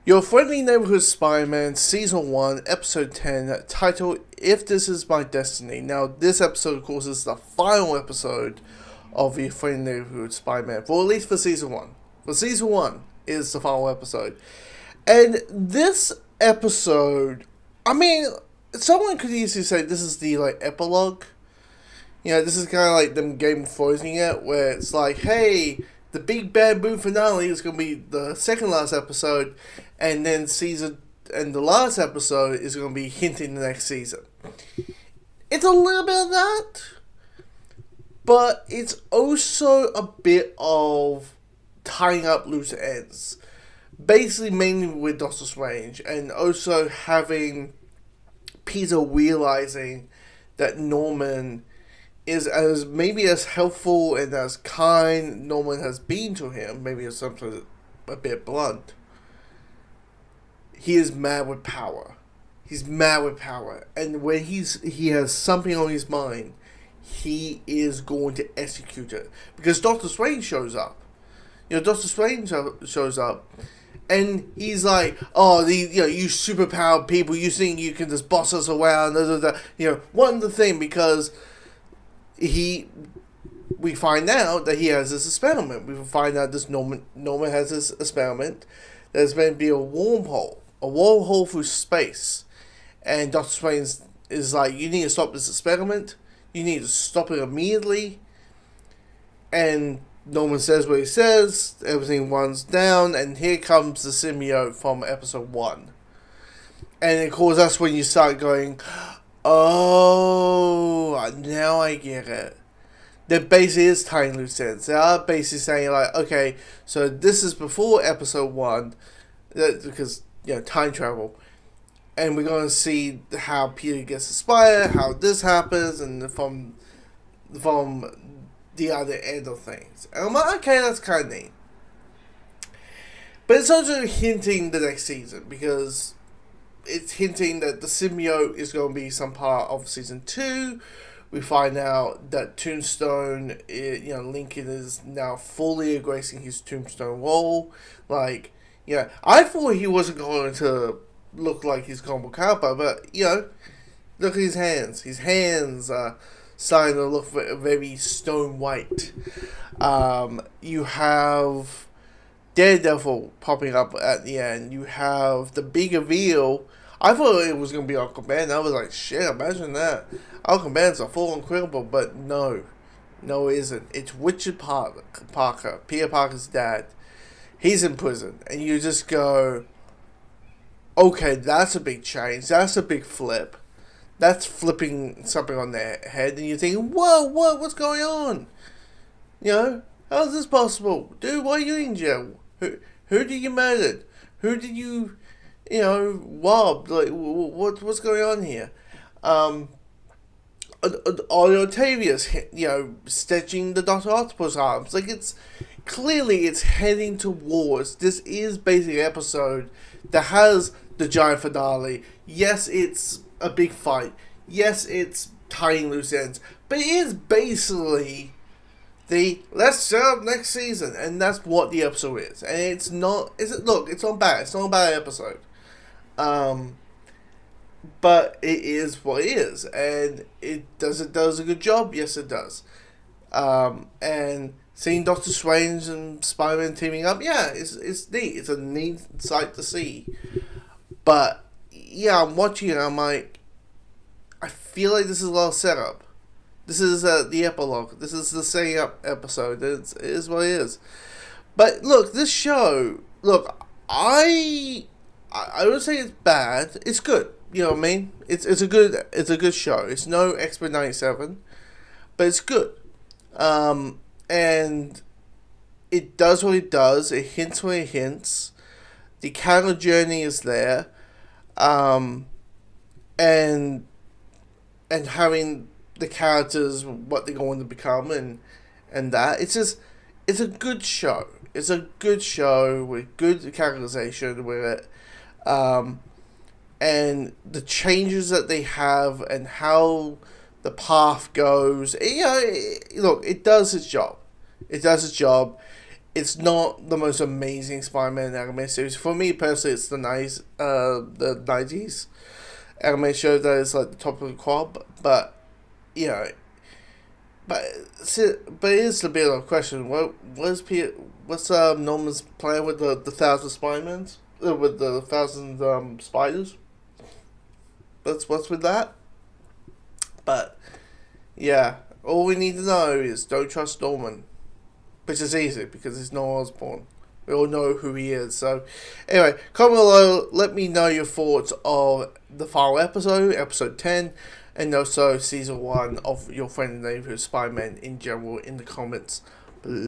Your Friendly Neighborhood Spider-Man Season 1, Episode 10, titled If This Is My Destiny. Now, this episode, of course, is the final episode of Your Friendly Neighborhood Spider-Man, or at least for Season 1. For Season 1 is the final episode. And this episode, I mean, someone could easily say this is the, epilogue. You know, this is kind of like them Game of Thronesing it, where it's like, hey, the big bad boom finale is going to be the second last episode, and then the last episode is going to be hinting the next season. It's a little bit of that, but it's also a bit of tying up loose ends. Basically, mainly with Doctor Strange, and also having Peter realizing that Norman is as helpful and as kind Norman has been to him, maybe it's sometimes a bit blunt. He is mad with power. He's mad with power. And when he has something on his mind, he is going to execute it. Because Doctor Swain shows up. You know, Doctor Swain shows up, and he's like, oh, you superpowered people, you think you can just boss us around, one thing, because we find out that he has this experiment. We find out this Norman has this experiment. There's going to be a wormhole through space, and Doctor Strange is like, you need to stop this experiment. You need to stop it immediately. And Norman says what he says. Everything runs down, and here comes the symbiote from episode 1. And of course, that's when you start going, oh, now I get it. That basically is tying loose ends. They are basically saying, like, okay, so this is before episode 1, because, time travel. And we're going to see how Peter gets inspired, how this happens, and from the other end of things. And I'm like, okay, that's kind of neat. But it's also hinting the next season, because it's hinting that the symbiote is going to be some part of season 2. We find out that Tombstone, Lincoln is now fully embracing his Tombstone role. Like, I thought he wasn't going to look like his comic counterpart, but, look at his hands. His hands are starting to look very stone white. You have Daredevil popping up at the end. You have the big reveal. I thought it was going to be Uncle Ben. I was like, shit, imagine that. Uncle Ben's a full incredible, but no. No, it isn't. It's Richard Parker, Peter Parker's dad. He's in prison. And you just go, okay, that's a big change. That's a big flip. That's flipping something on their head. And you're thinking, whoa, what's going on? How is this possible? Dude, why are you in jail? Who did you murder? Who did you, rob? Like, what's going on here? Octavius, stitching the Dr. Octopus arms. Like, it's heading towards, this is basically an episode that has the giant finale. Yes, it's a big fight. Yes, it's tying loose ends. But it is basically let's set up next season, and that's what the episode is. And it's not bad. It's not a bad episode. But it is what it is, and it does a good job. Yes, it does. And seeing Doctor Strange and Spider-Man teaming up, it's neat. It's a neat sight to see. But I'm watching it. I'm like, I feel like this is a lot of setup. This is the epilogue. This is the setting up episode. It is what it is. But look, this show. Look, I don't say it's bad. It's good. You know what I mean? It's a good show. It's no X-Men 97, but it's good. And it does what it does. It hints what it hints. The character journey is there. And having the characters, what they're going to become, and that. It's a good show. It's a good show with good characterization with it. And the changes that they have and how the path goes. Look, it does its job. It's not the most amazing Spider-Man anime series. For me personally, it's the 90s anime show that is like the top of the crop. But you know, but but here's the bit of the question: what's Norman's plan with the thousand Spider-Mans? With the thousand spiders? What's with that? But yeah, all we need to know is don't trust Norman, which is easy because he's not Osborn. We all know who he is. So, anyway, comment below. Let me know your thoughts of the final episode, episode 10, and also season 1 of Your Friend and Neighborhood Spider-Man in general in the comments